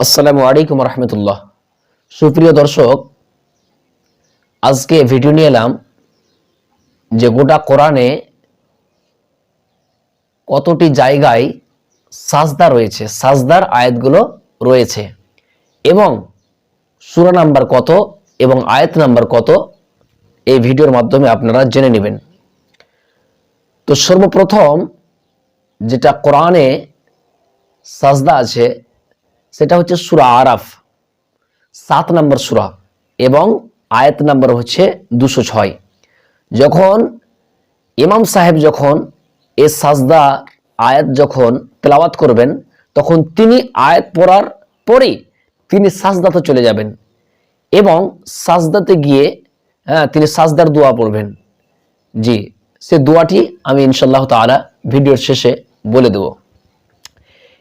আসসালামু আলাইকুম রহমতুল্লাহ। সুপ্রিয় দর্শক, আজকে ভিডিও নিয়ে এলাম যে গোটা কোরআনে কতটি জায়গায় সাজদা রয়েছে, সাজদার আয়াতগুলো রয়েছে এবং সূরা নাম্বার কত এবং আয়াত নাম্বার কত এই ভিডিওর মাধ্যমে আপনারা জেনে নেবেন। তো সর্বপ্রথম যেটা কোরআনে সাজদা আছে সেটা হচ্ছে সূরা আরাফ 7 নম্বর সূরা এবং আয়াত নাম্বার হচ্ছে 206। যখন ইমাম সাহেব যখন এই সাজদা আয়াত যখন তেলাওয়াত করবেন তখন তিনি আয়াত পড়ার পরেই তিনি সাজদাতে চলে যাবেন এবং সাজদাতে গিয়ে তিনি সাজদার দোয়া পড়বেন। জি, সে দোয়াটি আমি ইনশাআল্লাহ তাআলা ভিডিওর শেষে বলে দেব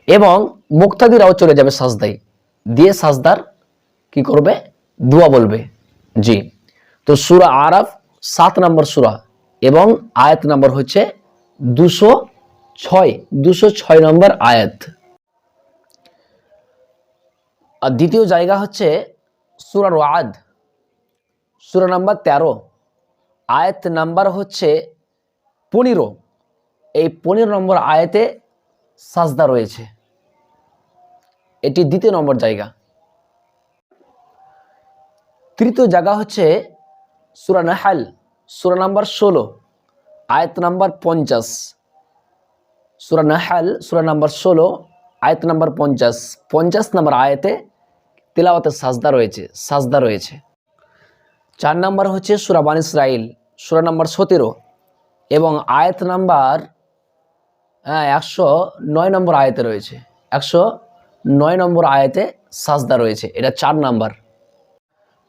এবং মুক্তাদিরাও চলে যাবে সাজদায়, দিয়ে সাজদার কি করবে, দোয়া বলবে। জি, তো সূরা আরাফ 7 নম্বর সূরা এবং আয়াত নাম্বার হচ্ছে 206 নম্বর আয়াত। আর দ্বিতীয় জায়গা হচ্ছে সূরা রাদ সূরা নাম্বার 13 আয়াত নাম্বার হচ্ছে 15। এই 15 নম্বর আয়াতে সাজদা রয়েছে, এটি দ্বিতীয় নম্বর জায়গা। তৃতীয় জায়গা হচ্ছে সূরা নাহল সূরা নাম্বার 16 আয়াত নাম্বার 50। সূরা নাহল সূরা নাম্বার 16 আয়াত নাম্বার 50 নম্বর আয়াতে তিলাওয়াতে সাজদা রয়েছে। 4 নম্বর হচ্ছে সূরা বানী ইসরাঈল সূরা নাম্বার 17 এবং আয়াত নাম্বার 109 নম্বর আয়াতে রয়েছে। 109 নম্বর আয়াতে সাজদা রয়েছে, এটা 4 নাম্বার।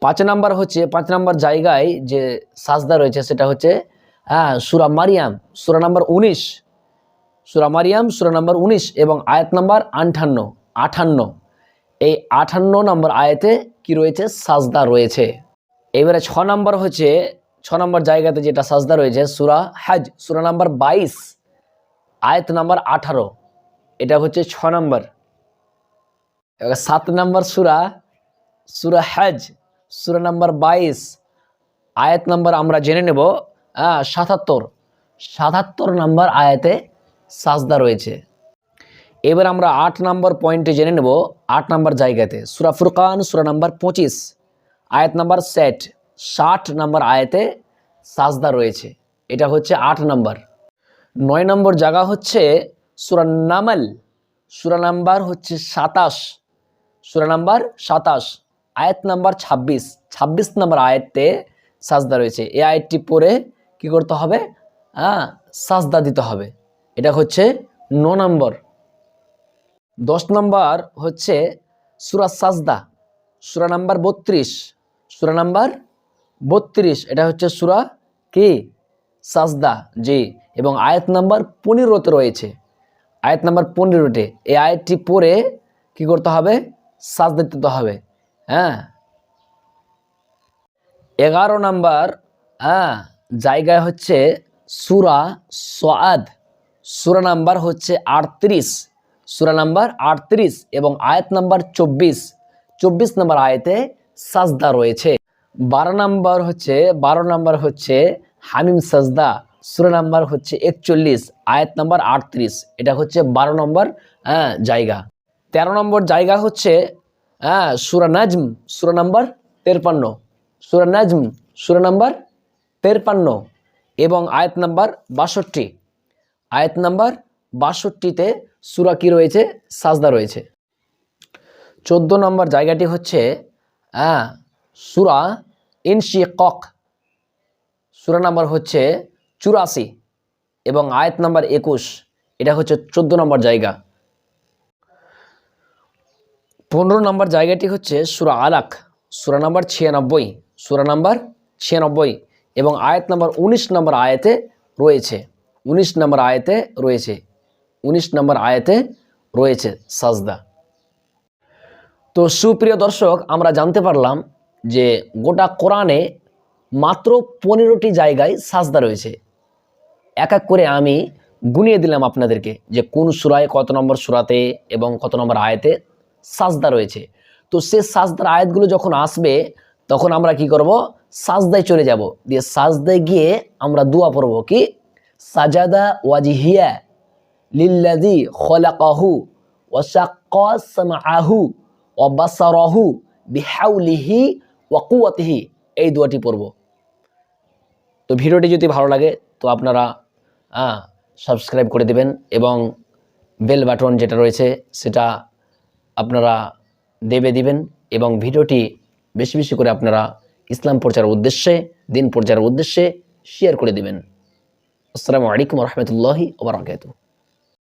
5 নাম্বার হচ্ছে 5 নাম্বার জায়গায় যে সাজদা রয়েছে সেটা হচ্ছে সূরা মারিয়াম সূরা নাম্বার 19। সূরা মারিয়াম সূরা নাম্বার 19 এবং আয়াত নাম্বার 58। এই 58 নম্বর আয়াতে কি রয়েছে, সাজদা রয়েছে। এবারে 6 নাম্বার হচ্ছে 6 নম্বর জায়গাতে যেটা সাজদা রয়েছে সূরা হজ সূরা নাম্বার 22 আয়াত নাম্বার 18, এটা হচ্ছে 6 নাম্বার। 7 নাম্বার সূরা হজ সূরা নাম্বার 22 আয়াত নাম্বার আমরা জেনে নেব 77 নাম্বার আয়াতে সাজদা রয়েছে। এবার আমরা 8 নাম্বার পয়েন্টে জেনে নেব 8 নাম্বার জায়গাতে সূরা ফুরকান সূরা নাম্বার 25 আয়াত নাম্বার 60 নাম্বার আয়াতে সাজদা রয়েছে, এটা হচ্ছে 8 নাম্বার। 9 নম্বর জায়গা হচ্ছে সূরা নামল সূরা নাম্বার হচ্ছে 27 সূরা নাম্বার 27 আয়াত নাম্বার 26 নম্বর আয়াতে সাজদা রয়েছে। এই আয়াতটি পড়ে কি করতে হবে, সাজদা দিতে হবে, এটা হচ্ছে 9 নম্বর। 10 নম্বর হচ্ছে সূরা সাজদা সূরা নাম্বার 32 সূরা নাম্বার 32, এটা হচ্ছে সূরা কি, সাজদা। জি, এবং আয়াত নাম্বার 15তে রয়েছে, আয়াত নাম্বার 15তে এই আয়াতটি পড়ে কি করতে হবে, সাজদা দিতে হবে। 11 নাম্বার জায়গায় হচ্ছে সূরা সাদ সূরা নাম্বার হচ্ছে 38 সূরা নাম্বার 38 এবং আয়াত নাম্বার 24 নম্বর আয়াতে সাজদা রয়েছে। 12 নাম্বার হচ্ছে হামিম সাজদা সূরা নাম্বার হচ্ছে 41 আয়াত নাম্বার 38, এটা হচ্ছে 12 নম্বর জায়গা। 13 নম্বর জায়গা হচ্ছে সূরা নাজম সূরা নাম্বার 53 সূরা নাজম সূরা নাম্বার 53 এবং আয়াত নাম্বার 62। আয়াত নাম্বার 62তে সূরা কি রয়েছে, সাজদা রয়েছে। 14 নম্বর জায়গাটি হচ্ছে সূরা ইনশিকাক সূরা নাম্বার হচ্ছে 84 এবং আয়াত নাম্বার 21, এটা হচ্ছে 14 নম্বর জায়গা। 15 নম্বর জায়গাটি হচ্ছে সূরা আলাক সূরা নাম্বার 96 সূরা নাম্বার 96 এবং আয়াত নাম্বার 19 নম্বর আয়াতে রয়েছে। 19 নম্বর আয়াতে রয়েছে সাজদা। তো সুপ্রিয় দর্শক, আমরা জানতে পারলাম যে গোটা কোরআনে মাত্র 15টি জায়গায় সাজদা রয়েছে। এক এক করে আমি গুনিয়ে দিলাম আপনাদেরকে যে কোন সূরায় কত নম্বর সূরাতে এবং কত নম্বর আয়াতে সাজদা রয়েছে। তো সে সাজদার আয়াতগুলো যখন আসবে তখন আমরা কি করব, সাজদায় চলে যাব, দিয়ে সাজদায় গিয়ে আমরা দোয়া পড়ব কি, সাজাদা ওয়াজহিয়া লিল্লাযী খলাকাহু ওয়া শাক্কা সামআহু ওয়া বাসারাহু বিহাউলিহি ওয়া কুওয়াতিহি, এই দোয়াটি পড়ব। তো ভিডিওটি যদি ভালো লাগে তো আপনারা সাবস্ক্রাইব করে দেবেন এবং বেল বাটন যেটা রয়েছে সেটা আপনারা দিবেন এবং ভিডিওটি বেশি বেশি করে আপনারা ইসলাম প্রচারের উদ্দেশ্যে, দিন প্রচারের উদ্দেশ্যে শেয়ার করে দিবেন। আসসালামু আলাইকুম ওয়া রাহমাতুল্লাহি ওয়া বারাকাতুহু।